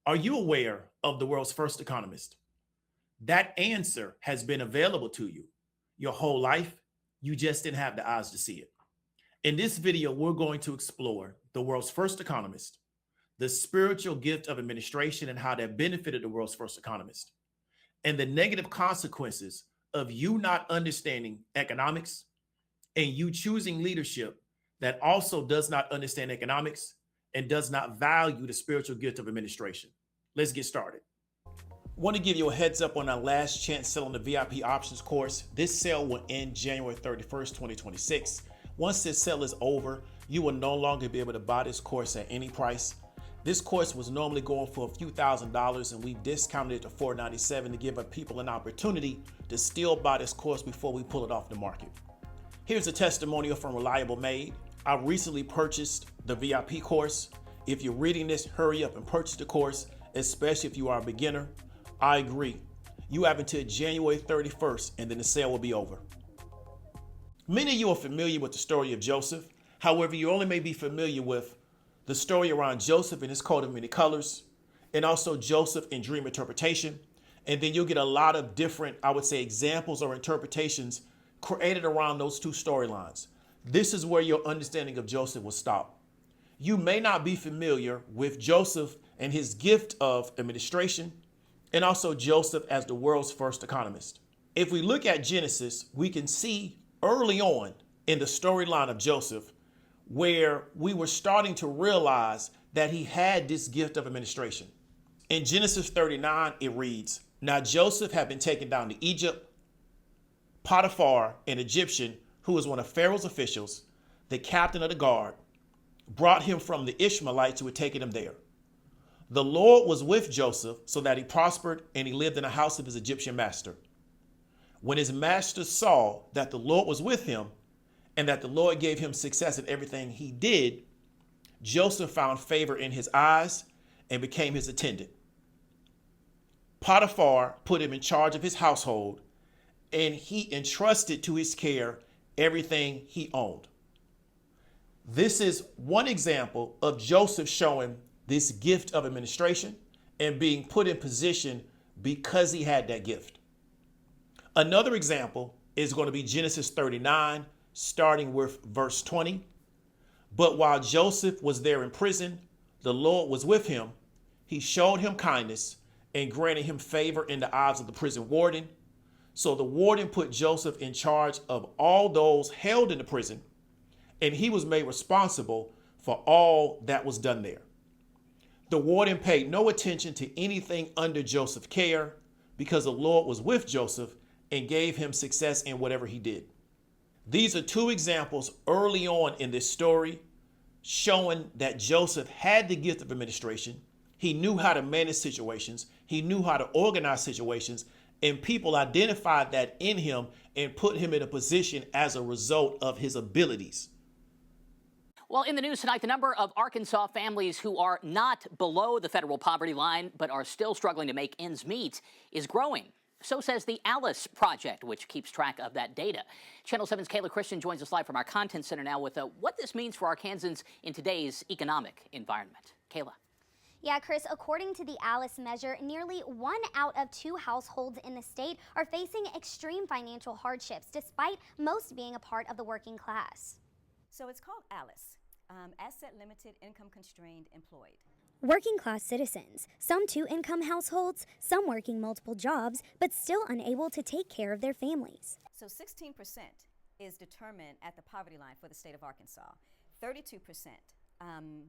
Are you aware of the world's first economist? That answer has been available to you your whole life. You just didn't have the eyes to see it. In this video, we're going to explore the world's first economist, the spiritual gift of administration and how that benefited the world's first economist, and the negative consequences of you not understanding economics and you choosing leadership that also does not understand economics and does not value the spiritual gift of administration. Let's get started. Want to give you a heads up on our last chance sale on the VIP options course. This sale will end January 31st, 2026. Once this sale is over, you will no longer be able to buy this course at any price. This course was normally going for a few $1,000s and we've discounted it to $497 to give people an opportunity to still buy this course before we pull it off the market. Here's a testimonial from Reliable Made. I recently purchased the VIP course. If you're reading this, hurry up and purchase the course, especially if you are a beginner. I agree. You have until January 31st and then the sale will be over. Many of you are familiar with the story of Joseph. However, you only may be familiar with the story around Joseph and his coat of many colors, and also Joseph in dream interpretation. And then you'll get a lot of different, I would say, examples or interpretations created around those two storylines. This is where your understanding of Joseph will stop. You may not be familiar with Joseph and his gift of administration, and also Joseph as the world's first economist. If we look at Genesis, we can see early on in the storyline of Joseph where we were starting to realize that he had this gift of administration. In Genesis 39, it reads, "Now Joseph had been taken down to Egypt. Potiphar, an Egyptian who was one of Pharaoh's officials, the captain of the guard, brought him from the Ishmaelites who had taken him there. The Lord was with Joseph so that he prospered and he lived in the house of his Egyptian master. When his master saw that the Lord was with him and that the Lord gave him success in everything he did, Joseph found favor in his eyes and became his attendant. Potiphar put him in charge of his household and he entrusted to his care everything he owned." This is one example of Joseph showing this gift of administration and being put in position because he had that gift. Another example is going to be Genesis 39, starting with verse 20. "But while Joseph was there in prison, the Lord was with him. He showed him kindness and granted him favor in the eyes of the prison warden. So the warden put Joseph in charge of all those held in the prison, and he was made responsible for all that was done there. The warden paid no attention to anything under Joseph's care because the Lord was with Joseph and gave him success in whatever he did." These are two examples early on in this story showing that Joseph had the gift of administration. He knew how to manage situations. He knew how to organize situations, and people identified that in him and put him in a position as a result of his abilities. Well, in the news tonight, the number of Arkansas families who are not below the federal poverty line but are still struggling to make ends meet is growing. So says the Alice Project, which keeps track of that data. Channel 7's Kayla Christian joins us live from our content center now with what this means for Arkansans in today's economic environment. Kayla. Yeah, Chris, according to the Alice measure, nearly 1 out of 2 households in the state are facing extreme financial hardships, despite most being a part of the working class. So it's called Alice, Asset Limited Income Constrained Employed. Working class citizens, some 2-income households, some working multiple jobs, but still unable to take care of their families. So 16% is determined at the poverty line for the state of Arkansas. 32%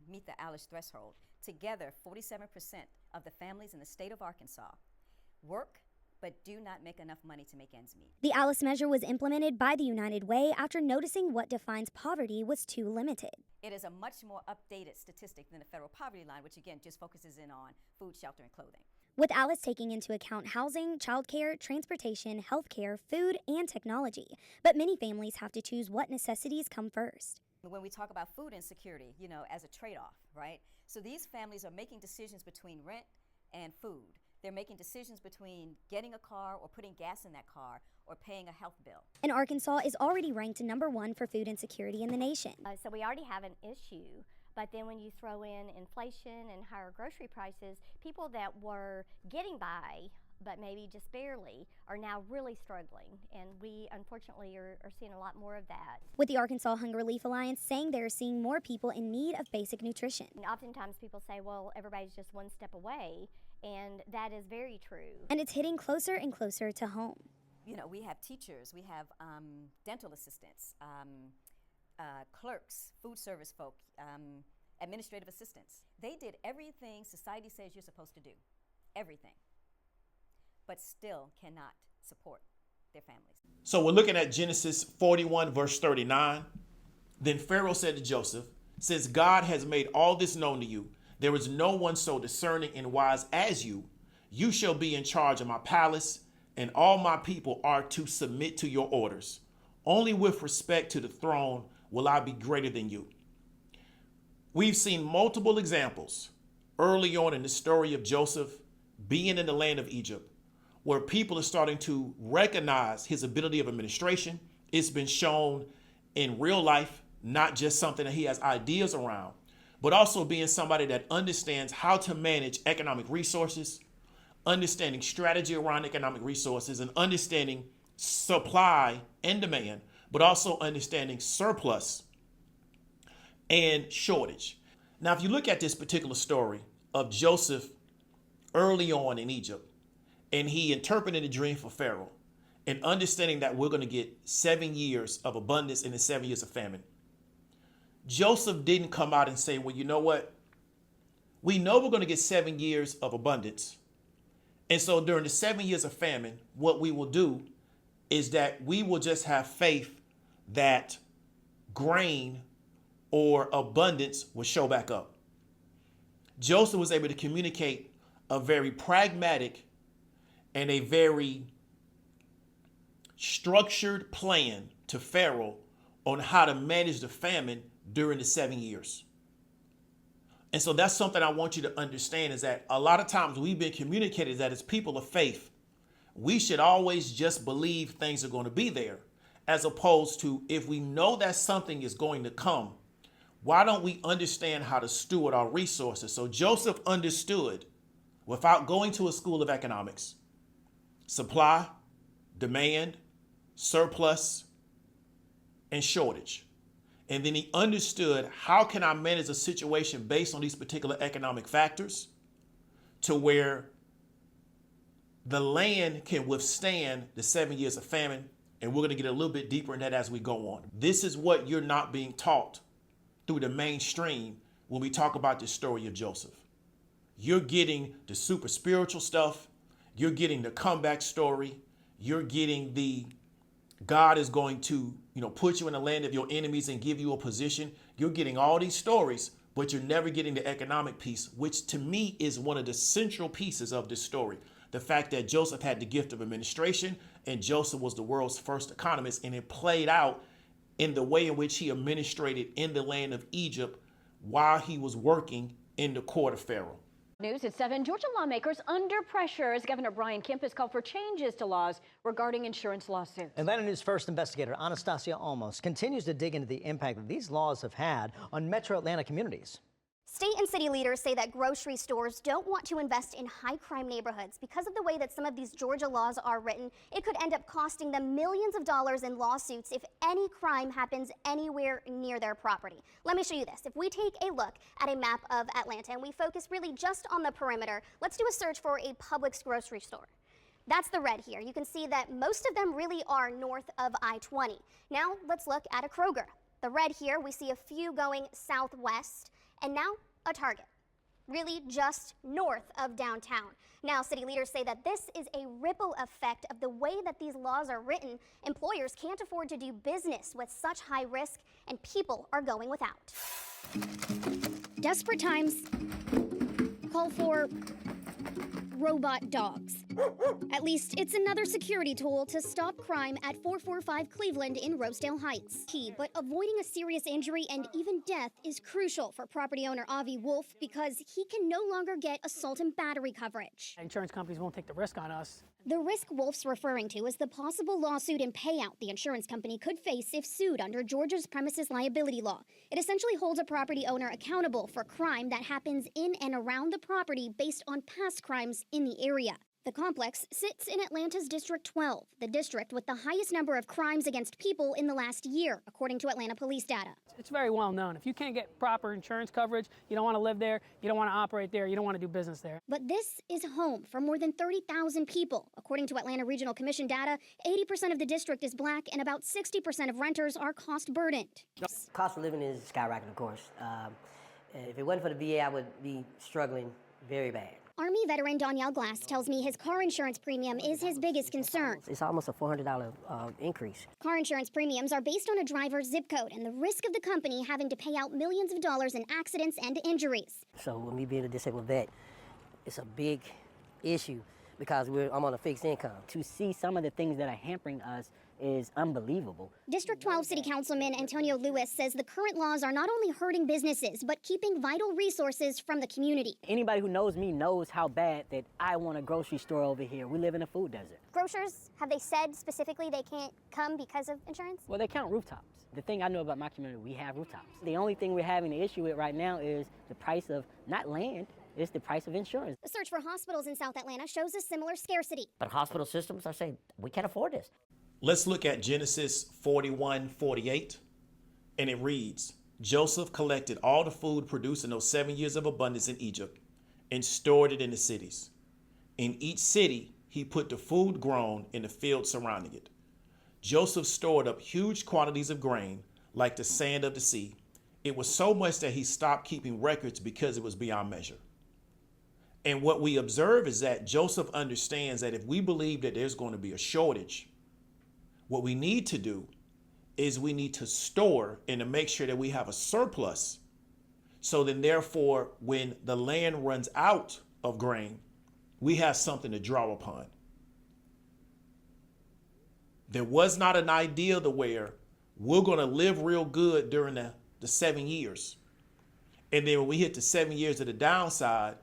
meet the Alice threshold. Together, 47% of the families in the state of Arkansas work but do not make enough money to make ends meet. The Alice measure was implemented by the United Way after noticing what defines poverty was too limited. It is a much more updated statistic than the federal poverty line, which again just focuses in on food, shelter, and clothing. With Alice taking into account housing, childcare, transportation, healthcare, food, and technology. But many families have to choose what necessities come first. When we talk about food insecurity, as a trade-off, right? So these families are making decisions between rent and food. They're making decisions between getting a car or putting gas in that car or paying a health bill. And Arkansas is already ranked #1 for food insecurity in the nation. So we already have an issue But then when you throw in inflation and higher grocery prices, people that were getting by, but maybe just barely, are now really struggling. And we, unfortunately, are seeing a lot more of that. With the Arkansas Hunger Relief Alliance saying they're seeing more people in need of basic nutrition. And oftentimes people say, well, everybody's just one step away, and that is very true. And it's hitting closer and closer to home. You know, we have teachers, we have dental assistants, clerks, food service folk, administrative assistants. They did everything society says you're supposed to do, everything, but still cannot support their families. So we're looking at Genesis 41, verse 39. Then Pharaoh said to Joseph, since God has made all this known to you, there is no one so discerning and wise as you. You shall be in charge of my palace, and all my people are to submit to your orders. Only with respect to the throne will I be greater than you. We've seen multiple examples early on in the story of Joseph being in the land of Egypt, where people are starting to recognize his ability of administration. It's been shown in real life, not just something that he has ideas around, but also being somebody that understands how to manage economic resources, understanding strategy around economic resources, and understanding supply and demand, but also understanding surplus and shortage. Now, if you look at this particular story of Joseph early on in Egypt, and he interpreted a dream for Pharaoh, and understanding that we're going to get 7 years of abundance and then 7 years of famine, Joseph didn't come out and say, well, you know what? We know we're going to get 7 years of abundance. And so during the 7 years of famine, what we will do is that we will just have faith that grain or abundance will show back up. Joseph was able to communicate a very pragmatic and a very structured plan to Pharaoh on how to manage the famine during the 7 years. And so that's something I want you to understand, is that a lot of times we've been communicated that as people of faith, we should always just believe things are going to be there, as opposed to, if we know that something is going to come, why don't we understand how to steward our resources? So Joseph understood, without going to a school of economics, supply, demand, surplus, and shortage. And then he understood, how can I manage a situation based on these particular economic factors to where the land can withstand the 7 years of famine. And we're going to get a little bit deeper in that as we go on. This is what you're not being taught through the mainstream when we talk about the story of Joseph. You're getting the super spiritual stuff. You're getting the comeback story. You're getting the God is going to, put you in the land of your enemies and give you a position. You're getting all these stories, but you're never getting the economic piece, which to me is one of the central pieces of this story. The fact that Joseph had the gift of administration, and Joseph was the world's first economist, and it played out in the way in which he administrated in the land of Egypt while he was working in the court of Pharaoh. News at 7. Georgia lawmakers under pressure as Governor Brian Kemp has called for changes to laws regarding insurance lawsuits. Atlanta News First investigator Anastasia Olmos continues to dig into the impact that these laws have had on metro Atlanta communities. State and city leaders say that grocery stores don't want to invest in high crime neighborhoods because of the way that some of these Georgia laws are written. It could end up costing them millions of dollars in lawsuits if any crime happens anywhere near their property. Let me show you this. If we take a look at a map of Atlanta and we focus really just on the perimeter, let's do a search for a Publix grocery store. That's the red here. You can see that most of them really are north of I-20. Now let's look at a Kroger. The red here, we see a few going southwest, and now a Target, really just north of downtown. Now, city leaders say that this is a ripple effect of the way that these laws are written. Employers can't afford to do business with such high risk, and people are going without. Desperate times call for robot dogs. At least it's another security tool to stop crime at 445 Cleveland in Rosedale Heights. Key, but avoiding a serious injury and even death is crucial for property owner Avi Wolf because he can no longer get assault and battery coverage. Insurance companies won't take the risk on us. The risk Wolf's referring to is the possible lawsuit and payout the insurance company could face if sued under Georgia's premises liability law. It essentially holds a property owner accountable for crime that happens in and around the property based on past crimes in the area. The complex sits in Atlanta's District 12, the district with the highest number of crimes against people in the last year, according to Atlanta police data. It's very well known. If you can't get proper insurance coverage, you don't want to live there, you don't want to operate there, you don't want to do business there. But this is home for more than 30,000 people. According to Atlanta Regional Commission data, 80% of the district is black and about 60% of renters are cost burdened. Cost of living is skyrocketing, of course. If it wasn't for the VA, I would be struggling very bad. Army veteran Danielle Glass tells me his car insurance premium is his biggest concern. It's almost a $400 increase. Car insurance premiums are based on a driver's zip code and the risk of the company having to pay out millions of dollars in accidents and injuries. So with me being a disabled vet, it's a big issue because I'm on a fixed income. To see some of the things that are hampering us is unbelievable. District 12 City Councilman Antonio Lewis says the current laws are not only hurting businesses, but keeping vital resources from the community. Anybody who knows me knows how bad that I want a grocery store over here. We live in a food desert. Grocers, have they said specifically they can't come because of insurance? Well, they count rooftops. The thing I know about my community, we have rooftops. The only thing we're having an issue with right now is the price of not land, it's the price of insurance. A search for hospitals in South Atlanta shows a similar scarcity. But hospital systems are saying, we can't afford this. Let's look at Genesis 41:48, and it reads, Joseph collected all the food produced in those 7 years of abundance in Egypt and stored it in the cities. In each city, he put the food grown in the field surrounding it. Joseph stored up huge quantities of grain, like the sand of the sea. It was so much that he stopped keeping records because it was beyond measure. And what we observe is that Joseph understands that if we believe that there's going to be a shortage, what we need to do is we need to store and to make sure that we have a surplus. So then therefore, when the land runs out of grain, we have something to draw upon. There was not an idea to where we're going to live real good during the 7 years. And then when we hit the 7 years of the downside,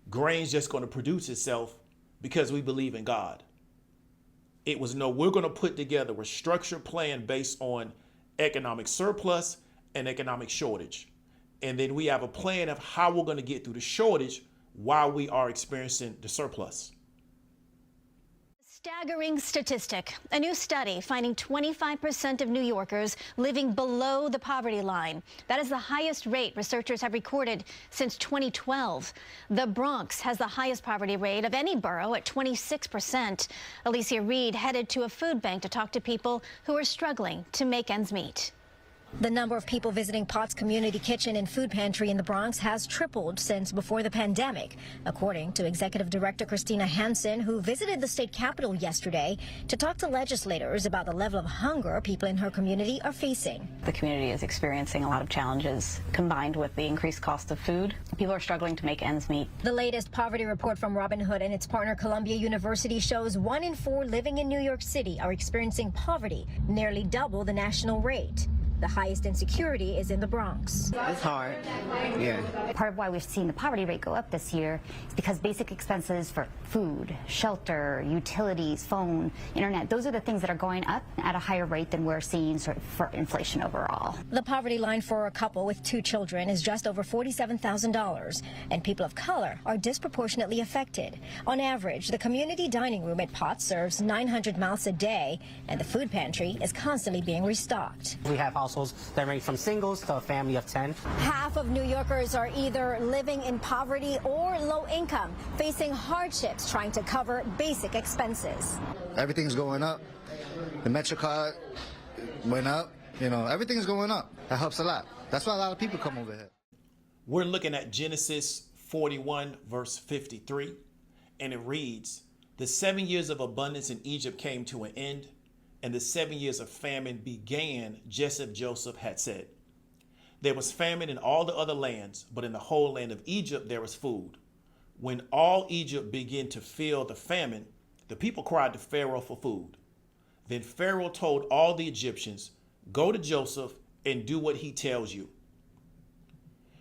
grain's just going to produce itself because we believe in God. It was no, we're going to put together a structured plan based on economic surplus and economic shortage. And then we have a plan of how we're going to get through the shortage while we are experiencing the surplus. Staggering statistic. A new study finding 25% of New Yorkers living below the poverty line. That is the highest rate researchers have recorded since 2012. The Bronx has the highest poverty rate of any borough at 26%. Alicia Reed headed to a food bank to talk to people who are struggling to make ends meet. The number of people visiting Potts Community Kitchen and Food Pantry in the Bronx has tripled since before the pandemic, according to Executive Director Christina Hansen, who visited the state capitol yesterday to talk to legislators about the level of hunger people in her community are facing. The community is experiencing a lot of challenges combined with the increased cost of food. People are struggling to make ends meet. The latest poverty report from Robin Hood and its partner Columbia University shows 1 in 4 living in New York City are experiencing poverty, nearly double the national rate. The highest insecurity is in the Bronx. It's hard, yeah. Part of why we've seen the poverty rate go up this year is because basic expenses for food, shelter, utilities, phone, internet, those are the things that are going up at a higher rate than we're seeing for inflation overall. The poverty line for a couple with 2 children is just over $47,000, and people of color are disproportionately affected. On average, the community dining room at Potts serves 900 mouths a day, and the food pantry is constantly being restocked. We have households that range from singles to a family of 10. Half of New Yorkers are either living in poverty or low income, facing hardships trying to cover basic expenses. Everything's going up. The MetroCard went up. You know, everything's going up. That helps a lot. That's why a lot of people come over here. We're looking at Genesis 41, verse 53, and it reads, "The 7 years of abundance in Egypt came to an end, and the 7 years of famine began just as Joseph had said. There was famine in all the other lands, but in the whole land of Egypt there was food. when all Egypt began to feel the famine, the people cried to Pharaoh for food. Then Pharaoh told all the Egyptians, go to Joseph and do what he tells you.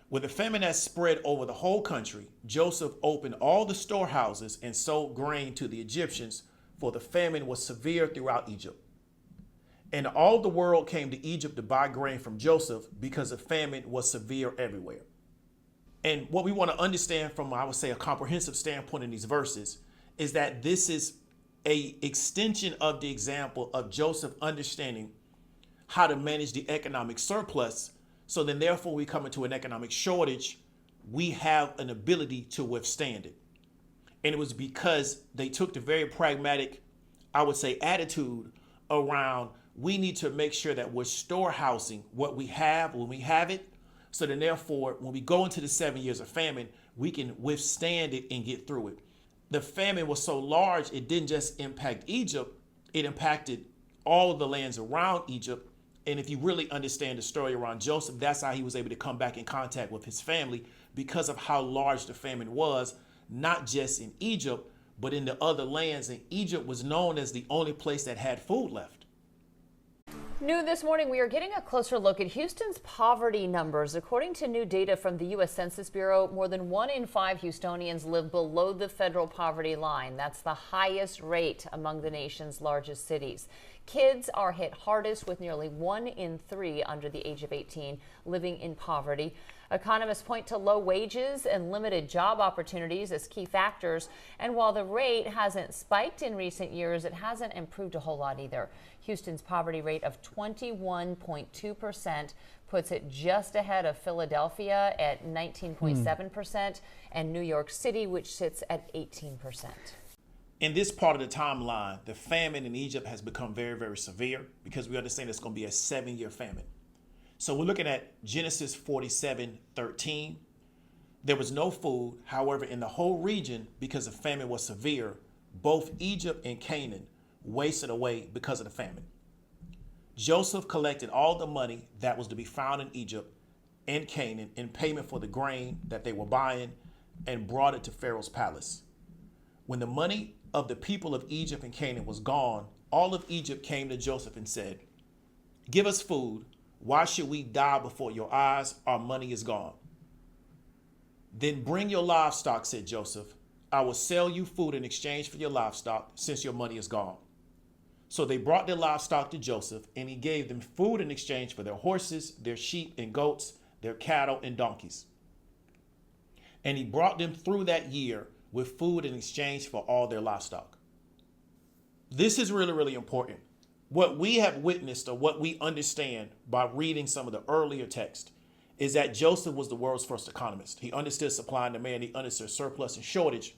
When the famine had spread over the whole country, Joseph opened all the storehouses and sold grain to the Egyptians, for the famine was severe throughout Egypt. And all the world came to Egypt to buy grain from Joseph because the famine was severe everywhere. And what we want to understand from, I would say, a comprehensive standpoint in these verses is that this is an extension of the example of Joseph understanding how to manage the economic surplus. So then therefore we come into an economic shortage, we have an ability to withstand it. And it was because they took the very pragmatic, I would say, attitude around we need to make sure that we're storehousing what we have when we have it. So then therefore, when we go into the 7 years of famine, we can withstand it and get through it. The famine was so large, it didn't just impact Egypt, it impacted all of the lands around Egypt. And if you really understand the story around Joseph, that's how he was able to come back in contact with his family because of how large the famine was, not just in Egypt, but in the other lands. And Egypt was known as the only place that had food left. New this morning, we are getting a closer look at Houston's poverty numbers. According to new data from the U.S. Census Bureau, more than 1 in 5 Houstonians live below the federal poverty line. That's the highest rate among the nation's largest cities. Kids are hit hardest, with nearly 1 in 3 under the age of 18 living in poverty. Economists point to low wages and limited job opportunities as key factors. And while the rate hasn't spiked in recent years, it hasn't improved a whole lot either. Houston's poverty rate of 21.2% puts it just ahead of Philadelphia at 19.7% and New York City, which sits at 18%. In this part of the timeline, the famine in Egypt has become very, very severe because we understand it's going to be a 7-year famine. So we're looking at Genesis 47:13. There was no food. However, in the whole region, because the famine was severe, both Egypt and Canaan wasted away because of the famine. Joseph collected all the money that was to be found in Egypt and Canaan in payment for the grain that they were buying and brought it to Pharaoh's palace. When the money of the people of Egypt and Canaan was gone, all of Egypt came to Joseph and said, give us food. Why should we die before your eyes? Our money is gone. Then bring your livestock, said Joseph. I will sell you food in exchange for your livestock, since your money is gone. So they brought their livestock to Joseph, and he gave them food in exchange for their horses, their sheep and goats, their cattle and donkeys. And he brought them through that year with food in exchange for all their livestock. This is really, really important. What we have witnessed, or what we understand by reading some of the earlier text, is that Joseph was the world's first economist. He understood supply and demand. He understood surplus and shortage.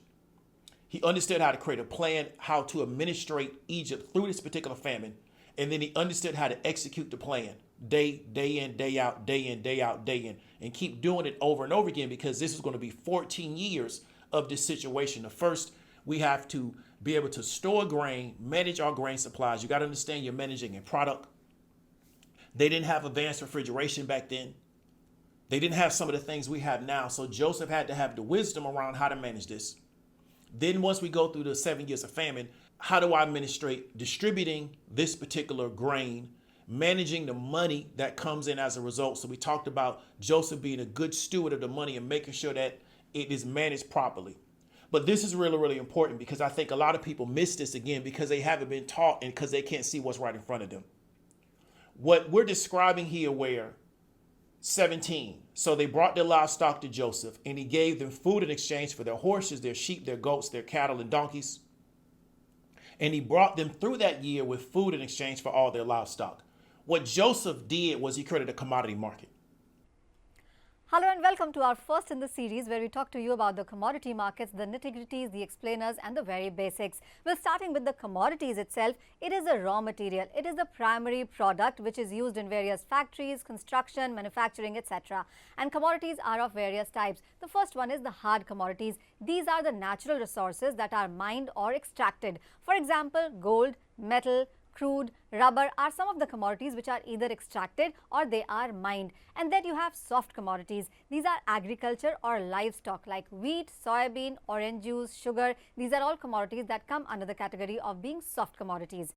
He understood how to create a plan, how to administrate Egypt through this particular famine. And then he understood how to execute the plan day in, day out, day in, day out, day in, and keep doing it over and over again, because this is going to be 14 years of this situation. The first, we have to be able to store grain, manage our grain supplies. You got to understand you're managing a product. They didn't have advanced refrigeration back then. They didn't have some of the things we have now. So Joseph had to have the wisdom around how to manage this. Then once we go through the 7 years of famine, how do I administrate distributing this particular grain, managing the money that comes in as a result? So we talked about Joseph being a good steward of the money and making sure that it is managed properly. But this is really, really important, because I think a lot of people miss this again because they haven't been taught and because they can't see what's right in front of them. What we're describing here, where 17, so they brought their livestock to Joseph, and he gave them food in exchange for their horses, their sheep, their goats, their cattle and donkeys. And he brought them through that year with food in exchange for all their livestock. What Joseph did was he created a commodity market. Hello and welcome to our first in the series, where we talk to you about the commodity markets, the nitty-gritties, the explainers and the very basics. Well, starting with the commodities itself, it is a raw material. It is the primary product which is used in various factories, construction, manufacturing, etc. And commodities are of various types. The first one is the hard commodities. These are the natural resources that are mined or extracted. For example, gold, metal, crude, rubber are some of the commodities which are either extracted or they are mined. And then you have soft commodities. These are agriculture or livestock like wheat, soybean, orange juice, sugar. These are all commodities that come under the category of being soft commodities.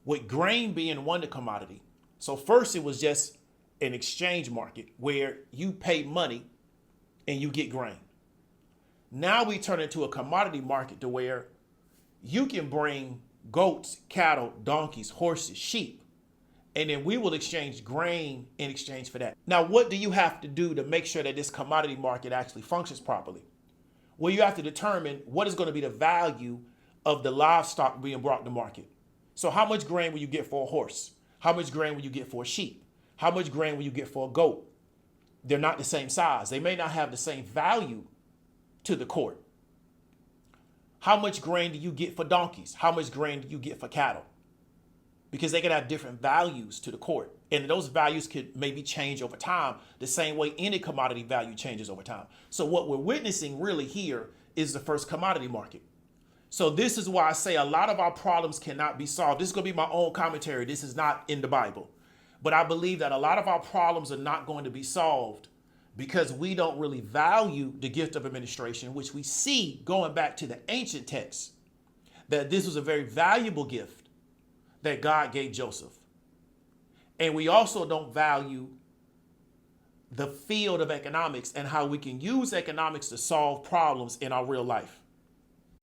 With grain being one commodity. So first it was just an exchange market where you pay money and you get grain. Now we turn into a commodity market to where you can bring goats, cattle, donkeys, horses, sheep, and then we will exchange grain in exchange for that. Now, what do you have to do to make sure that this commodity market actually functions properly? Well, you have to determine what is going to be the value of the livestock being brought to market. So how much grain will you get for a horse? How much grain will you get for a sheep? How much grain will you get for a goat? They're not the same size. They may not have the same value to the court. How much grain do you get for donkeys? How much grain do you get for cattle? Because they can have different values to the court. And those values could maybe change over time, the same way any commodity value changes over time. So what we're witnessing really here is the first commodity market. So this is why I say a lot of our problems cannot be solved. This is going to be my own commentary. This is not in the Bible. But I believe that a lot of our problems are not going to be solved because we don't really value the gift of administration, which we see going back to the ancient texts, that this was a very valuable gift that God gave Joseph. And we also don't value the field of economics and how we can use economics to solve problems in our real life.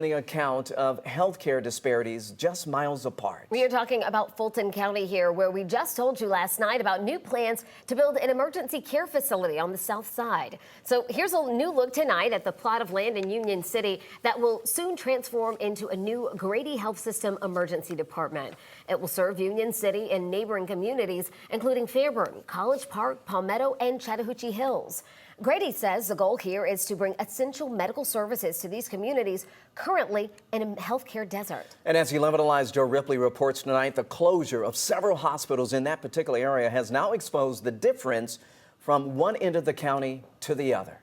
The account of healthcare disparities just miles apart. We are talking about Fulton County here, where we just told you last night about new plans to build an emergency care facility on the south side. So here's a new look tonight at the plot of land in Union City that will soon transform into a new Grady Health System emergency department. It will serve Union City and neighboring communities, including Fairburn, College Park, Palmetto, and Chattahoochee Hills. Grady says the goal here is to bring essential medical services to these communities currently in a healthcare desert. And as 11 Alive's Joe Ripley reports tonight, the closure of several hospitals in that particular area has now exposed the difference from one end of the county to the other.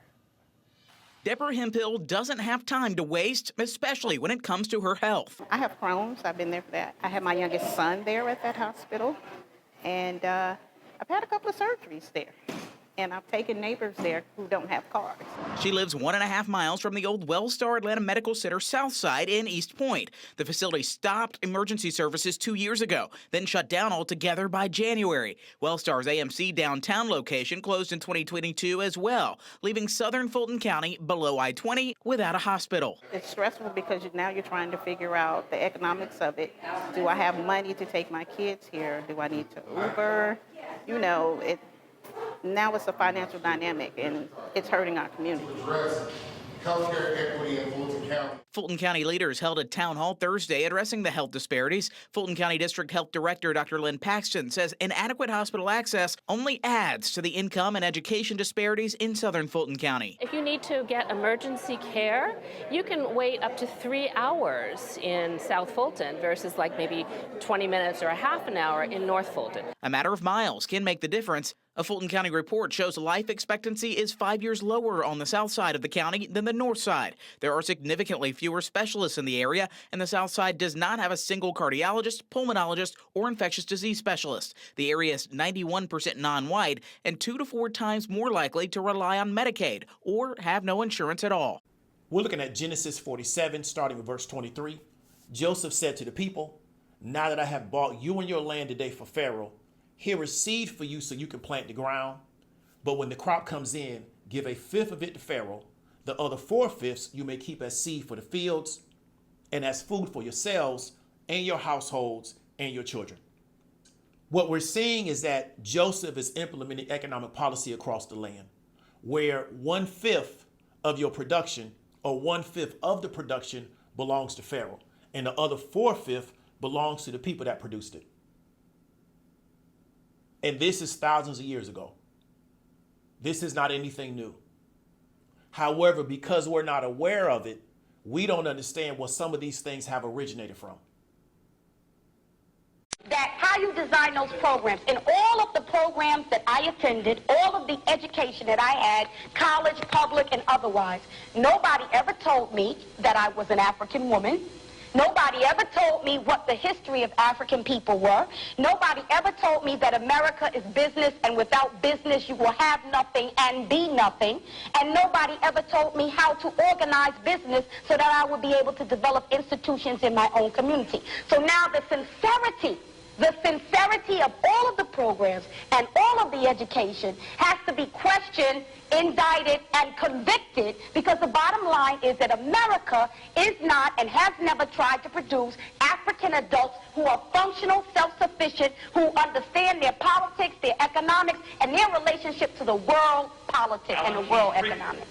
Deborah Hemphill doesn't have time to waste, especially when it comes to her health. I have Crohn's. I've been there for that. I have my youngest son there at that hospital, and I've had a couple of surgeries there. And I've taken neighbors there who don't have cars. She lives 1.5 miles from the old Wellstar Atlanta Medical Center South Side in East Point. The facility stopped emergency services 2 years ago, then shut down altogether by January. Wellstar's AMC downtown location closed in 2022 as well, leaving southern Fulton County below I-20 without a hospital. It's stressful because now you're trying to figure out the economics of it. Do I have money to take my kids here? Do I need to Uber? You know, now it's a financial dynamic, and it's hurting our community. Healthcare equity in Fulton County. Fulton County leaders held a town hall Thursday addressing the health disparities. Fulton County District Health Director Dr. Lynn Paxton says inadequate hospital access only adds to the income and education disparities in southern Fulton County. If you need to get emergency care, you can wait up to 3 hours in South Fulton versus like maybe 20 minutes or a half an hour in North Fulton. A matter of miles can make the difference. A Fulton County report shows life expectancy is 5 years lower on the south side of the county than the north side. There are significantly fewer specialists in the area, and the south side does not have a single cardiologist, pulmonologist, or infectious disease specialist. The area is 91% non-white and 2 to 4 times more likely to rely on Medicaid or have no insurance at all. We're looking at Genesis 47, starting with verse 23. Joseph said to the people, "Now that I have bought you and your land today for Pharaoh, here is seed for you so you can plant the ground. But when the crop comes in, give 1/5 of it to Pharaoh. The other 4/5 you may keep as seed for the fields and as food for yourselves and your households and your children." What we're seeing is that Joseph is implementing economic policy across the land, where 1/5 of your production or 1/5 of the production belongs to Pharaoh, and the other 4/5 belongs to the people that produced it. And this is thousands of years ago. This is not anything new. However, because we're not aware of it, we don't understand where some of these things have originated from. That how you design those programs, and all of the programs that I attended, all of the education that I had, college, public, and otherwise, nobody ever told me that I was an African woman. Nobody ever told me what the history of African people were. Nobody ever told me that America is business, and without business you will have nothing and be nothing. And nobody ever told me how to organize business so that I would be able to develop institutions in my own community. So now the sincerity of all of the programs and all of the education has to be questioned, indicted, and convicted, because the bottom line is that America is not and has never tried to produce African adults who are functional, self-sufficient, who understand their politics, their economics, and their relationship to the world politics and the world economics.